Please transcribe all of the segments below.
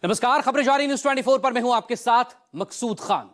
नमस्कार, खबरें जारी न्यूज़ 24 पर मैं हूं आपके साथ मकसूद खान।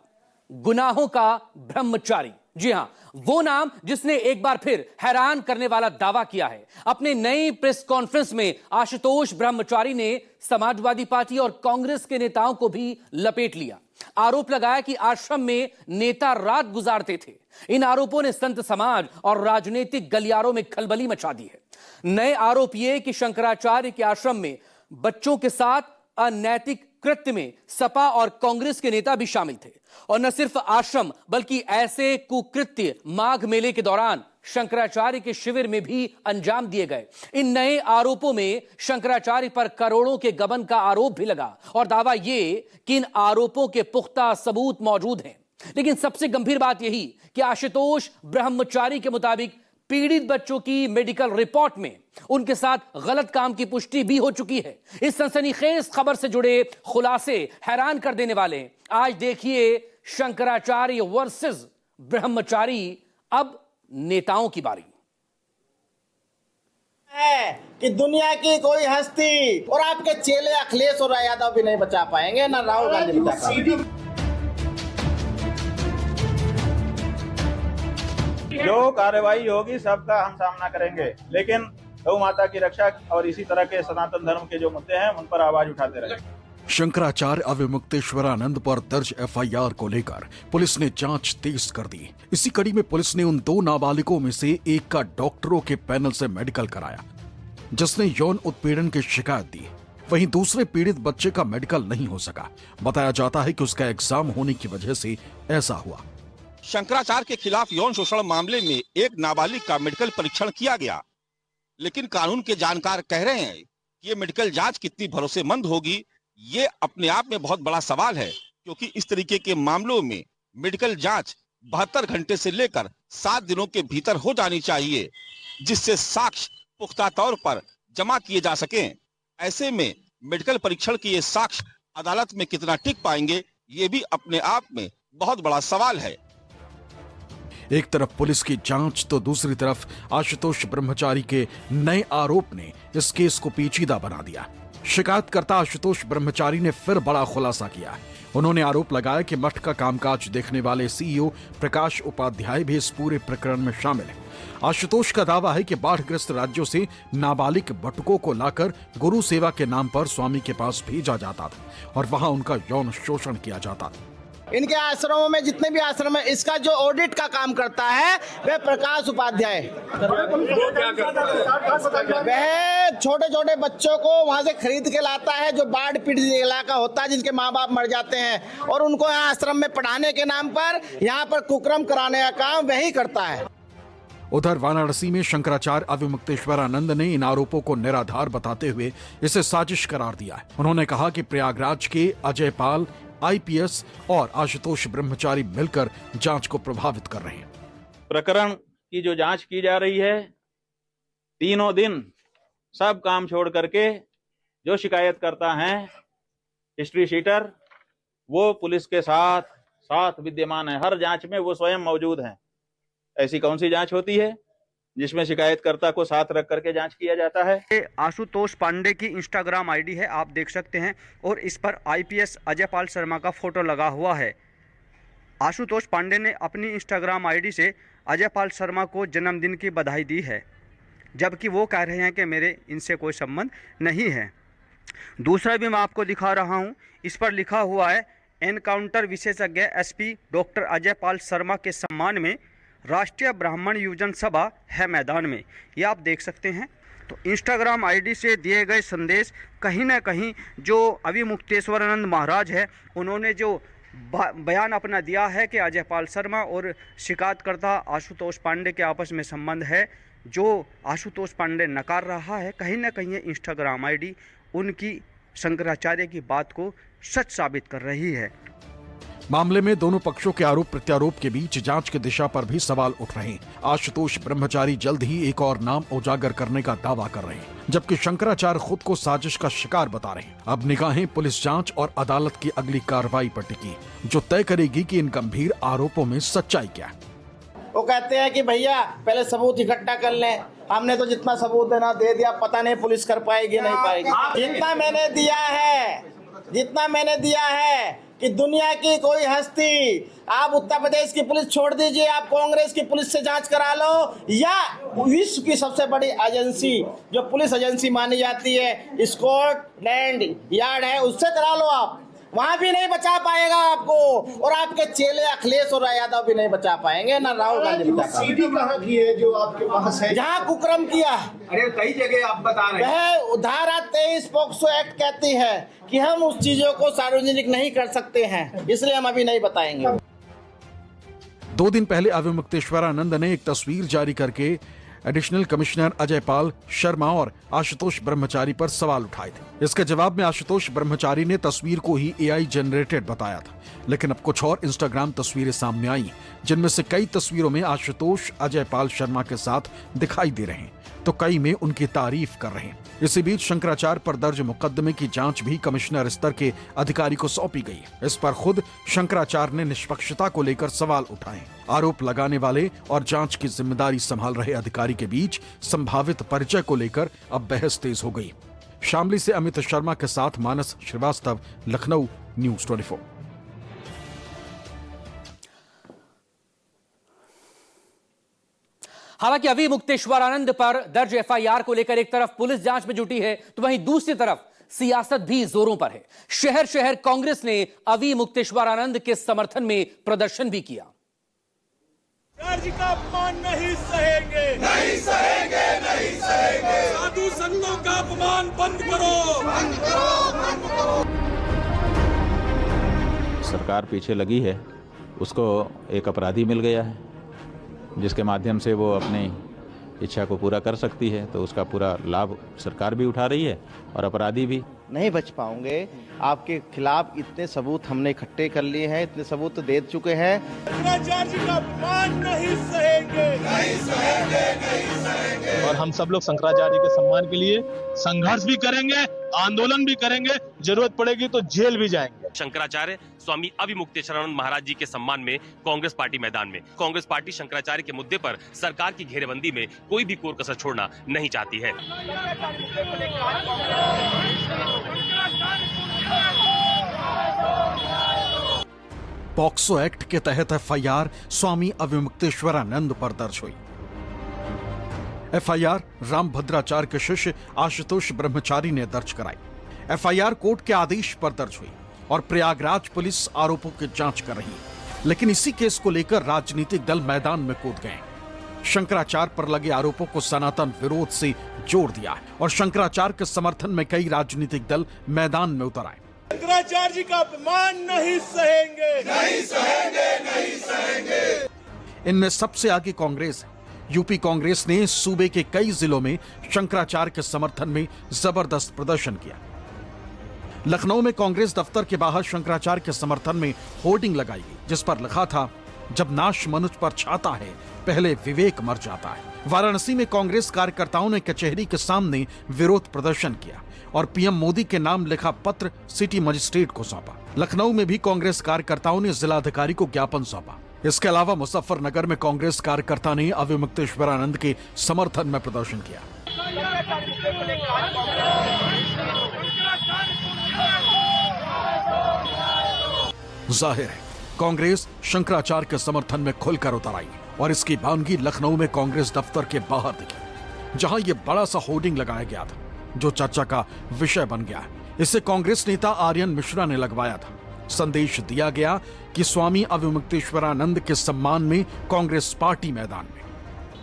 गुनाहों का ब्रह्मचारी, जी हां, वो नाम जिसने एक बार फिर हैरान करने वाला दावा किया है। अपने नई प्रेस कॉन्फ्रेंस में आशुतोष ब्रह्मचारी ने समाजवादी पार्टी और कांग्रेस के नेताओं को भी लपेट लिया। आरोप लगाया कि आश्रम में नेता रात गुजारते थे। इन आरोपों ने संत समाज और राजनीतिक गलियारों में खलबली मचा दी है। नए आरोप ये कि शंकराचार्य के आश्रम में बच्चों के साथ अनैतिक कृत्य में सपा और कांग्रेस के नेता भी शामिल थे। और न सिर्फ आश्रम बल्कि ऐसे कुकृत्य माघ मेले के दौरान शंकराचार्य के शिविर में भी अंजाम दिए गए। इन नए आरोपों में शंकराचार्य पर करोड़ों के गबन का आरोप भी लगा और दावा यह कि इन आरोपों के पुख्ता सबूत मौजूद हैं। लेकिन सबसे गंभीर बात यही कि आशुतोष ब्रह्मचारी के मुताबिक पीड़ित बच्चों की मेडिकल रिपोर्ट में उनके साथ गलत काम की पुष्टि भी हो चुकी है। इस सनसनीखेज खबर से जुड़े खुलासे हैरान कर देने वाले हैं। आज देखिए शंकराचार्य वर्सेस ब्रह्मचारी, अब नेताओं की बारी है कि दुनिया की कोई हस्ती और आपके चेले अखिलेश और यादव भी नहीं बचा पाएंगे, ना राहुल गांधी बचा पाएंगे। जो कार्रवाई होगी सबका हम सामना करेंगे, लेकिन गौ माता की रक्षा और इसी तरह के सनातन धर्म के जो मुद्दे हैं उन पर आवाज उठाते रहेंगे। शंकराचार्य अविमुक्तेश्वरानंद पर दर्ज एफआईआर को लेकर पुलिस ने जांच तेज कर दी। इसी कड़ी में पुलिस ने उन दो नाबालिगों में से एक का डॉक्टरों के पैनल से मेडिकल कराया जिसने यौन उत्पीड़न की शिकायत दी। वहीं दूसरे पीड़ित बच्चे का मेडिकल नहीं हो सका। बताया जाता है कि उसका एग्जाम होने की वजह से ऐसा हुआ। शंकराचार्य के खिलाफ यौन शोषण मामले में एक नाबालिग का मेडिकल परीक्षण किया गया, लेकिन कानून के जानकार कह रहे हैं कि ये मेडिकल जांच कितनी भरोसेमंद होगी, ये अपने आप में बहुत बड़ा सवाल है, क्योंकि इस तरीके के मामलों में मेडिकल जांच 72 घंटे से लेकर 7 दिनों के भीतर हो जानी चाहिए, जिससे साक्ष्य पुख्ता तौर पर जमा किए जा सकें। ऐसे में मेडिकल परीक्षण के ये साक्ष्य अदालत में कितना टिक पाएंगे, ये भी अपने आप में बहुत बड़ा सवाल है। एक तरफ पुलिस की जांच तो दूसरी तरफ आशुतोष ब्रह्मचारी के नए आरोप ने इस केस को पेचीदा बना दिया। शिकायतकर्ता आशुतोष ब्रह्मचारी ने फिर बड़ा खुलासा किया। उन्होंने आरोप लगाया कि मठ का कामकाज देखने वाले सीईओ प्रकाश उपाध्याय भी इस पूरे प्रकरण में शामिल है। आशुतोष का दावा है कि बाढ़ग्रस्त राज्यों से नाबालिग बटुकों को लाकर गुरु सेवा के नाम पर स्वामी के पास भेजा जाता था और वहां उनका यौन शोषण किया जाता था। इनके आश्रमों में जितने भी आश्रम है, इसका जो ऑडिट का काम करता है वह प्रकाश उपाध्याय। वह छोटे छोटे बच्चों को वहां से खरीद के लाता है जो बाढ़ पीड़ित इलाका होता है, जिनके माँ बाप मर जाते हैं, और उनको यहाँ आश्रम में पढ़ाने के नाम पर यहाँ पर कुकर्म कराने का काम वही करता है। उधर वाराणसी में शंकराचार्य अविमुक्तेश्वरानंद ने इन आरोपों को निराधार बताते हुए इसे साजिश करार दिया है। उन्होंने कहा कि प्रयागराज के अजय पाल आईपीएस और आशुतोष ब्रह्मचारी मिलकर जांच को प्रभावित कर रहे हैं। प्रकरण की जो जांच की जा रही है, तीनों दिन सब काम छोड़ करके जो शिकायत करता है हिस्ट्री शीटर, वो पुलिस के साथ विद्यमान है। हर जांच में वो स्वयं मौजूद हैं। ऐसी कौन सी जांच होती है जिसमें शिकायतकर्ता को साथ रख करके जांच किया जाता है? आशुतोष पांडे की इंस्टाग्राम आईडी है, आप देख सकते हैं, और इस पर आईपीएस अजय पाल शर्मा का फोटो लगा हुआ है। आशुतोष पांडे ने अपनी इंस्टाग्राम आईडी से अजय पाल शर्मा को जन्मदिन की बधाई दी है, जबकि वो कह रहे हैं कि मेरे इनसे कोई संबंध नहीं है। दूसरा भी मैं आपको दिखा रहा हूँ, इस पर लिखा हुआ है एनकाउंटर विशेषज्ञ एसपी डॉक्टर अजय पाल शर्मा के सम्मान में राष्ट्रीय ब्राह्मण युवजन सभा है मैदान में। ये आप देख सकते हैं। तो इंस्टाग्राम आईडी से दिए गए संदेश कहीं ना कहीं जो अविमुक्तेश्वरानंद महाराज है, उन्होंने जो बयान अपना दिया है कि अजय पाल शर्मा और शिकायतकर्ता आशुतोष पांडे के आपस में संबंध है, जो आशुतोष पांडे नकार रहा है, कहीं ना कहीं इंस्टाग्राम आईडी उनकी शंकराचार्य की बात को सच साबित कर रही है। मामले में दोनों पक्षों के आरोप प्रत्यारोप के बीच जांच की दिशा पर भी सवाल उठ रहे हैं। आशुतोष ब्रह्मचारी जल्द ही एक और नाम उजागर करने का दावा कर रहे हैं, जबकि शंकराचार्य खुद को साजिश का शिकार बता रहे हैं। अब निगाहें पुलिस जांच और अदालत की अगली कार्रवाई पर टिकी, जो तय करेगी कि इन गंभीर आरोपों में सच्चाई क्या है। वो कहते हैं कि भैया पहले सबूत इकट्ठा कर लें, हमने तो जितना सबूत देना दे दिया, पता नहीं पुलिस कर पाएगी नहीं पाएगी। जितना मैंने दिया है जितना मैंने दिया है कि दुनिया की कोई हस्ती, आप उत्तर प्रदेश की पुलिस छोड़ दीजिए, आप कांग्रेस की पुलिस से जांच करा लो, या विश्व की सबसे बड़ी एजेंसी जो पुलिस एजेंसी मानी जाती है स्कॉटलैंड यार्ड है, उससे करा लो आप, वहां भी नहीं बचा पाएगा आपको। और आपके चेले अखिलेश और यादव भी नहीं बचा पाएंगे, ना राहुल गांधी बचा पाएंगे। सीडी कहाँ की है जो आपके पास है? जहाँ कुकरम किया, अरे कई जगह आप बता रहे हैं। वह धारा 23 पॉक्सो एक्ट कहती है कि हम उस चीजों को सार्वजनिक नहीं कर सकते हैं, इसलिए हम अभी नहीं बताएंगे। 2 दिन पहले अविमुक्तेश्वरानंद ने एक तस्वीर जारी करके एडिशनल कमिश्नर अजय पाल शर्मा और आशुतोष ब्रह्मचारी पर सवाल उठाए थे। इसके जवाब में आशुतोष ब्रह्मचारी ने तस्वीर को ही AI जनरेटेड बताया था, लेकिन अब कुछ और इंस्टाग्राम तस्वीरें सामने आई, जिनमें से कई तस्वीरों में आशुतोष अजय पाल शर्मा के साथ दिखाई दे रहे हैं, तो कई में उनकी तारीफ कर रहे हैं। इसी बीच शंकराचार्य पर दर्ज मुकदमे की जांच भी कमिश्नर स्तर के अधिकारी को सौंपी गई। इस पर खुद शंकराचार्य ने निष्पक्षता को लेकर सवाल उठाए। आरोप लगाने वाले और जांच की जिम्मेदारी संभाल रहे अधिकारी के बीच संभावित परिचय को लेकर अब बहस तेज हो गई। शामली से अमित शर्मा के साथ मानस श्रीवास्तव, लखनऊ, न्यूज 24। हालांकि अविमुक्तेश्वरानंद पर दर्ज FIR को लेकर एक तरफ पुलिस जांच में जुटी है, तो वहीं दूसरी तरफ सियासत भी जोरों पर है। शहर शहर कांग्रेस ने अविमुक्तेश्वरानंद के समर्थन में प्रदर्शन भी किया। जी का अपमान नहीं सहेंगे, नहीं सहेंगे, नहीं सहेंगे। साधु संतों का अपमान बंद करो, बंद करो, बंद करो। सरकार पीछे लगी है, उसको एक अपराधी मिल गया है जिसके माध्यम से वो अपनी इच्छा को पूरा कर सकती है, तो उसका पूरा लाभ सरकार भी उठा रही है और अपराधी भी नहीं बच पाओगे। आपके खिलाफ इतने सबूत हमने इकट्ठे कर लिए हैं, इतने सबूत तो दे चुके हैं। शंकराचार्य जी का अपमान नहीं सहेंगे, नहीं सहेंगे, नहीं सहेंगे। और हम सब लोग शंकराचार्य जी के सम्मान के लिए संघर्ष भी करेंगे, आंदोलन भी करेंगे, जरूरत पड़ेगी तो जेल भी जाएंगे। शंकराचार्य स्वामी अविमुक्तेश्वरानंद महाराज जी के सम्मान में कांग्रेस पार्टी मैदान में। कांग्रेस पार्टी शंकराचार्य के मुद्दे पर सरकार की घेरेबंदी में कोई भी कोर कसर छोड़ना नहीं चाहती है। पॉक्सो एक्ट के तहत FIR स्वामी अविमुक्तेश्वरानंद पर दर्ज हुई। FIR रामभद्राचार्य के शिष्य आशुतोष ब्रह्मचारी ने दर्ज कराई। FIR कोर्ट के आदेश पर दर्ज हुई और प्रयागराज पुलिस आरोपों की जांच कर रही है। लेकिन इसी केस को लेकर राजनीतिक दल मैदान में कूद गए। शंकराचार्य पर लगे आरोपों को सनातन विरोध से जोड़ दिया और शंकराचार्य के समर्थन में कई राजनीतिक दल मैदान में उतर आए। शंकराचार्य जी का अपमान नहीं सहेंगे, नहीं सहेंगे, नहीं सहेंगे। इनमें सबसे आगे कांग्रेस है। यूपी कांग्रेस ने सूबे के कई जिलों में शंकराचार्य के समर्थन में जबरदस्त प्रदर्शन किया। लखनऊ में कांग्रेस दफ्तर के बाहर शंकराचार्य के समर्थन में होर्डिंग लगाई गई, जिस पर लिखा था, जब नाश मनुष्य पर छाता है पहले विवेक मर जाता है। वाराणसी में कांग्रेस कार्यकर्ताओं ने कचहरी के सामने विरोध प्रदर्शन किया और पीएम मोदी के नाम लिखा पत्र सिटी मजिस्ट्रेट को सौंपा। लखनऊ में भी कांग्रेस कार्यकर्ताओं ने जिलाधिकारी को ज्ञापन सौंपा। इसके अलावा मुजफ्फरनगर में कांग्रेस कार्यकर्ता ने अविमुक्तेश्वरानंद के समर्थन में प्रदर्शन किया। जाहिर है कांग्रेस शंकराचार्य के समर्थन में खुलकर उतर आई और इसकी बानगी लखनऊ में कांग्रेस दफ्तर के बाहर दिखी, जहां यह बड़ा सा होर्डिंग लगाया गया था जो चर्चा का विषय बन गया है। इसे कांग्रेस नेता आर्यन मिश्रा ने लगवाया था। संदेश दिया गया कि स्वामी अविमुक्तेश्वरानंद के सम्मान में कांग्रेस पार्टी मैदान में।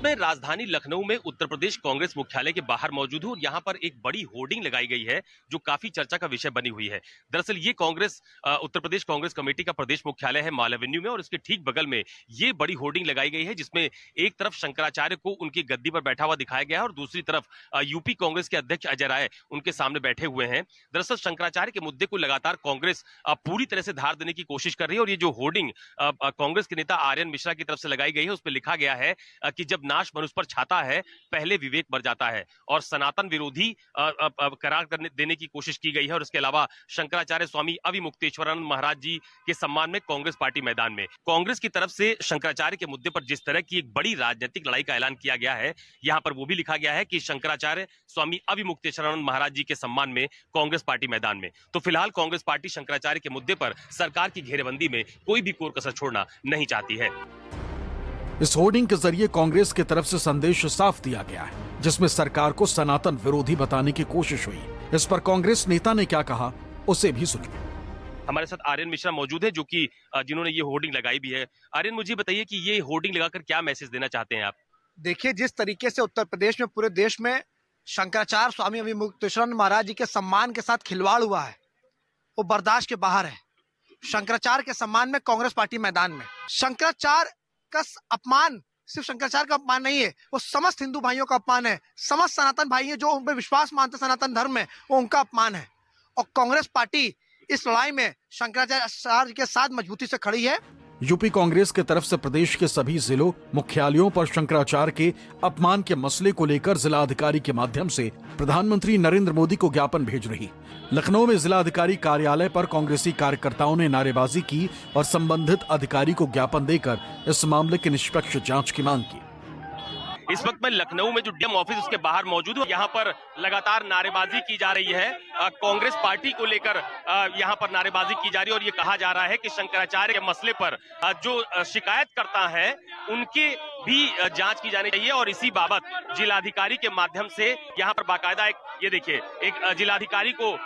मैं राजधानी लखनऊ में उत्तर प्रदेश कांग्रेस मुख्यालय के बाहर मौजूद हूं और यहां पर एक बड़ी होर्डिंग लगाई गई है जो काफी चर्चा का विषय बनी हुई है। दरअसल ये कांग्रेस उत्तर प्रदेश कांग्रेस कमेटी का प्रदेश मुख्यालय है माल एवेन्यू में और इसके ठीक बगल में ये बड़ी होर्डिंग लगाई गई है जिसमें एक तरफ शंकराचार्य को उनकी गद्दी पर बैठा हुआ दिखाया गया है और दूसरी तरफ यूपी कांग्रेस के अध्यक्ष अजय राय उनके सामने बैठे हुए हैं। दरअसल शंकराचार्य के मुद्दे को लगातार कांग्रेस पूरी तरह से धार देने की कोशिश कर रही है और ये जो होर्डिंग कांग्रेस के नेता आर्यन मिश्रा की तरफ से लगाई गई है उस पर लिखा गया है कि जब नाश मनुष्य पर छाता है, पहले विवेक मर जाता है। और सनातन विरोधी करार देने की कोशिश की गई है। और इसके अलावा शंकराचार्य स्वामी अविमुक्तेश्वरानंद महाराज जी के सम्मान में कांग्रेस पार्टी मैदान में। कांग्रेस की तरफ से शंकराचार्य के मुद्दे पर जिस तरह की एक बड़ी राजनीतिक लड़ाई का ऐलान किया गया है, यहाँ पर वो भी लिखा गया है कि शंकराचार्य स्वामी अविमुक्तेश्वरानंद महाराज जी के सम्मान में कांग्रेस पार्टी मैदान में। तो फिलहाल कांग्रेस पार्टी शंकराचार्य के मुद्दे पर सरकार की घेरेबंदी में कोई भी कोर कसर छोड़ना नहीं चाहती है। इस होर्डिंग के जरिए कांग्रेस की तरफ से संदेश साफ दिया गया है, जिसमें सरकार को सनातन विरोधी बताने की कोशिश हुई। इस पर कांग्रेस नेता ने क्या कहा, उसे भी सुनिए। हमारे साथ आर्यन मिश्रा मौजूद है, जो कि जिन्होंने ये होर्डिंग लगाई भी है। आर्यन, मुझे बताइए कि ये होर्डिंग लगाकर क्या मैसेज देना चाहते हैं आप? देखिए, जिस तरीके से उत्तर प्रदेश में, पूरे देश में शंकराचार्य स्वामी अविमुक्तेश्वरानंद महाराज जी के सम्मान के साथ खिलवाड़ हुआ है, वो बर्दाश्त के बाहर है। शंकराचार्य के सम्मान में कांग्रेस पार्टी मैदान में। शंकराचार्य का अपमान सिर्फ शंकराचार्य का अपमान नहीं है, वो समस्त हिंदू भाइयों का अपमान है। समस्त सनातन भाई हैं जो उन पर विश्वास मानते सनातन धर्म में, वो उनका अपमान है। और कांग्रेस पार्टी इस लड़ाई में शंकराचार्य के साथ मजबूती से खड़ी है। यूपी कांग्रेस की तरफ से प्रदेश के सभी जिलों मुख्यालयों पर शंकराचार्य के अपमान के मसले को लेकर जिलाधिकारी के माध्यम से प्रधानमंत्री नरेंद्र मोदी को ज्ञापन भेज रही। लखनऊ में जिलाधिकारी कार्यालय पर कांग्रेसी कार्यकर्ताओं ने नारेबाजी की और संबंधित अधिकारी को ज्ञापन देकर इस मामले की निष्पक्ष जांच की मांग की। इस वक्त मैं लखनऊ में जो डीएम ऑफिस उसके बाहर मौजूद हूँ। यहाँ पर लगातार नारेबाजी की जा रही है। कांग्रेस पार्टी को लेकर यहाँ पर नारेबाजी की जा रही है और ये कहा जा रहा है कि शंकराचार्य के मसले पर जो शिकायत करता है उनके भी जांच की जानी चाहिए। और इसी बाबत जिलाधिकारी के माध्यम से यहाँ पर बाकायदा ये देखिए एक जिलाधिकारी को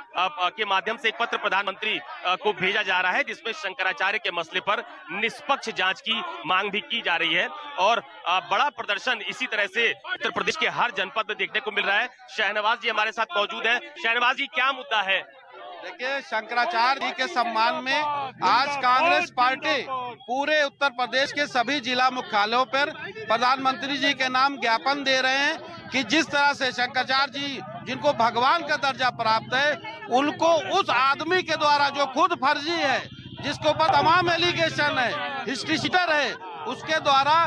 के माध्यम से एक पत्र प्रधानमंत्री को भेजा जा रहा है, जिसमें शंकराचार्य के मसले पर निष्पक्ष जांच की मांग भी की जा रही है। और बड़ा प्रदर्शन इसी तरह से उत्तर प्रदेश के हर जनपद में देखने को मिल रहा है। शहनवाज जी हमारे साथ मौजूद है। शहनवाज जी, क्या मुद्दा है? देखिए, शंकराचार्य जी के सम्मान में आज कांग्रेस पार्टी पूरे उत्तर प्रदेश के सभी जिला मुख्यालयों पर प्रधानमंत्री जी के नाम ज्ञापन दे रहे हैं कि जिस तरह से शंकराचार्य जी, जिनको भगवान का दर्जा प्राप्त है, उनको उस आदमी के द्वारा जो खुद फर्जी है, जिसके ऊपर तमाम एलिगेशन है, हिस्ट्री शीटर है, उसके द्वारा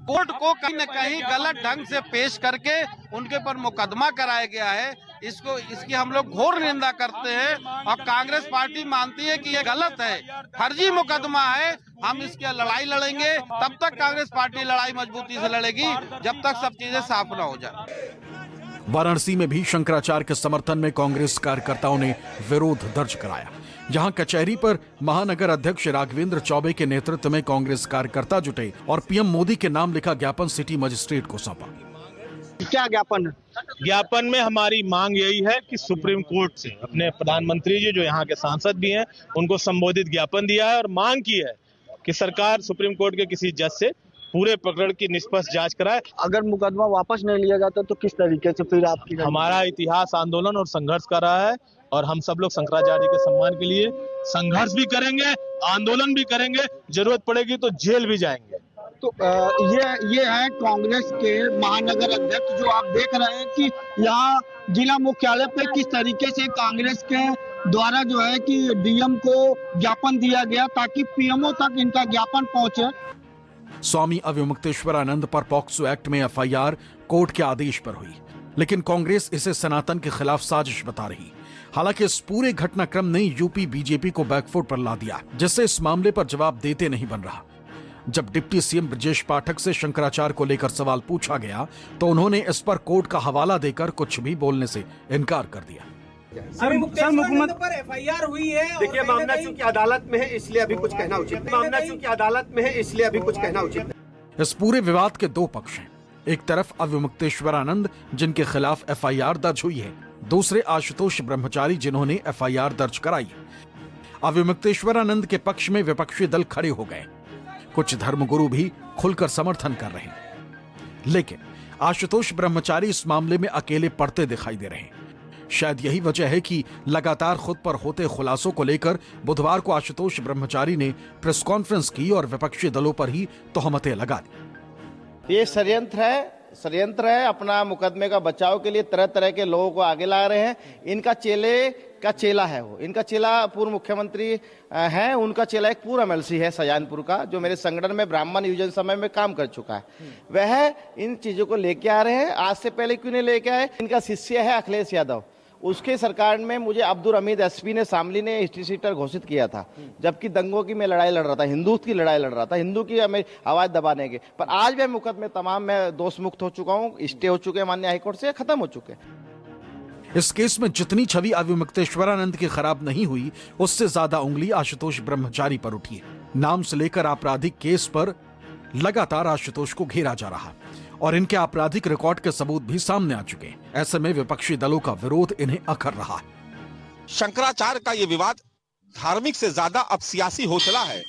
कोर्ट को कहीं न कहीं गलत ढंग से पेश करके उनके पर मुकदमा कराया गया है। इसकी हम लोग घोर निंदा करते हैं और कांग्रेस पार्टी मानती है कि ये गलत है, फर्जी मुकदमा है। हम इसकी लड़ाई लड़ेंगे, तब तक कांग्रेस पार्टी लड़ाई मजबूती से लड़ेगी जब तक सब चीजें साफ न हो जाए। वाराणसी में भी शंकराचार्य के समर्थन में कांग्रेस कार्यकर्ताओं ने विरोध दर्ज कराया। जहां कचहरी पर महानगर अध्यक्ष राघवेंद्र चौबे के नेतृत्व में कांग्रेस कार्यकर्ता जुटे और पीएम मोदी के नाम लिखा ज्ञापन सिटी मजिस्ट्रेट को सौंपा। क्या ज्ञापन? ज्ञापन में हमारी मांग यही है कि सुप्रीम कोर्ट से अपने प्रधानमंत्री जी, जो यहाँ के सांसद भी हैं, उनको संबोधित ज्ञापन दिया है और मांग की है कि सरकार सुप्रीम कोर्ट के किसी जज से पूरे प्रकरण की निष्पक्ष जांच कराए। अगर मुकदमा वापस नहीं लिया जाता तो किस तरीके से फिर आपकी? हमारा इतिहास आंदोलन और संघर्ष का रहा है और हम सब लोग शंकराचार्य के सम्मान के लिए संघर्ष भी करेंगे, आंदोलन भी करेंगे, जरूरत पड़ेगी तो जेल भी जाएंगे। तो ये है कांग्रेस के महानगर अध्यक्ष, जो आप देख रहे हैं कि यहाँ जिला मुख्यालय पे किस तरीके से कांग्रेस के द्वारा जो है कि डीएम को ज्ञापन दिया गया ताकि पीएमओ तक इनका ज्ञापन पहुंचे। स्वामी अविमुक्तेश्वरानंद पर पॉक्सो एक्ट में एफआईआर कोर्ट के आदेश पर हुई, लेकिन कांग्रेस इसे सनातन के खिलाफ साजिश बता रही। हालांकि इस पूरे घटनाक्रम ने यूपी बीजेपी को बैकफुट पर ला दिया, जिससे इस मामले पर जवाब देते नहीं बन रहा। जब डिप्टी सीएम ब्रजेश पाठक से शंकराचार्य को लेकर सवाल पूछा गया तो उन्होंने इस पर कोर्ट का हवाला देकर कुछ भी बोलने से इनकार कर दिया। सर, मुख्यमंत्री पर एफआईआर हुई है। देखिए, मामला चूंकि अदालत में है इसलिए अभी कुछ कहना उचित नहीं। मामला चूंकि अदालत में है इसलिए अभी कुछ कहना उचित नहीं। इस पूरे विवाद के दो पक्ष हैं। एक तरफ अविमुक्तेश्वरानंद, जिनके खिलाफ एफआईआर दर्ज हुई है, दूसरे आशुतोष ब्रह्मचारी, जिन्होंने एफआईआर दर्ज कराई। अविमुक्तेश्वरानंद के पक्ष में विपक्षी दल खड़े हो गए, कुछ धर्मगुरु भी खुलकर समर्थन कर रहे हैं, लेकिन आशुतोष ब्रह्मचारी इस मामले में अकेले पड़ते दिखाई दे रहे हैं। शायद यही वजह है कि लगातार खुद पर होते खुलासों को लेकर बुधवार को आशुतोष ब्रह्मचारी ने प्रेस कॉन्फ्रेंस की और विपक्षी दलों पर ही तोहमतें लगा दी। ये षड्यंत्र है षड्यंत्र है। अपना मुकदमे का बचाव के लिए तरह तरह के लोगों को आगे ला रहे हैं। इनका चेले का चेला है वो, इनका चेला पूर्व मुख्यमंत्री है, उनका चेला एक पूर्व एमएलसी है शाहजहानपुर का, जो मेरे संगठन में ब्राह्मण युवजन समय में काम कर चुका है। वह इन चीजों को लेके आ रहे हैं। आज से पहले क्यों नहीं लेके आए? इनका शिष्य है अखिलेश यादव, उसके सरकार में मुझे अब्दुल हमीद एसपी ने शामली ने हिस्ट्री शीटर घोषित किया था, जबकि दंगों की मैं लड़ाई लड़ रहा था, हिंदू की लड़ाई लड़ रहा था, हिंदू की हमें आवाज दबाने के। पर आज मैं मुकदमे तमाम मैं दोष मुक्त हो चुका हूँ, स्टे हो चुके हैं माननीय हाईकोर्ट से, खत्म हो चुके हैं। इस केस में जितनी छवि अविमुक्तेश्वरानंद की खराब नहीं हुई, उससे ज्यादा उंगली आशुतोष ब्रह्मचारी पर उठी है। नाम से लेकर आपराधिक केस पर लगातार आशुतोष को घेरा जा रहा और इनके आपराधिक रिकॉर्ड के सबूत भी सामने आ चुके हैं। ऐसे में विपक्षी दलों का विरोध इन्हें अखर रहा है। शंकराचार्य का ये विवाद धार्मिक से ज्यादा अब सियासी हो चला है।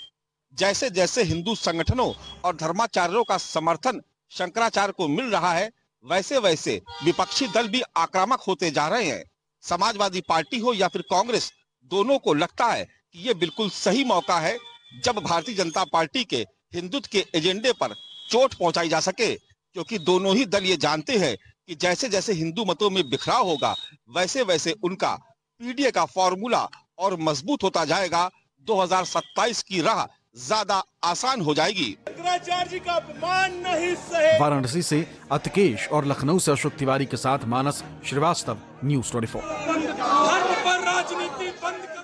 जैसे जैसे हिंदू संगठनों और धर्माचार्यों का समर्थन शंकराचार्य को मिल रहा है, वैसे वैसे विपक्षी दल भी आक्रामक होते जा रहे हैं। समाजवादी पार्टी हो या फिर कांग्रेस, दोनों को लगता है कि ये बिल्कुल सही मौका है जब भारतीय जनता पार्टी के हिंदुत्व के एजेंडे पर चोट पहुंचाई जा सके, क्योंकि दोनों ही दल ये जानते हैं कि जैसे जैसे हिंदू मतों में बिखराव होगा, वैसे वैसे उनका पीडीए का फॉर्मूला और मजबूत होता जाएगा। 2027 की राह ज्यादा आसान हो जाएगी। शंकराचार्य जी का अपमान नहीं सहे। वाराणसी से अतकेश और लखनऊ से अशोक तिवारी के साथ मानस श्रीवास्तव, न्यूज़ 24। धर्म पर राजनीति बंद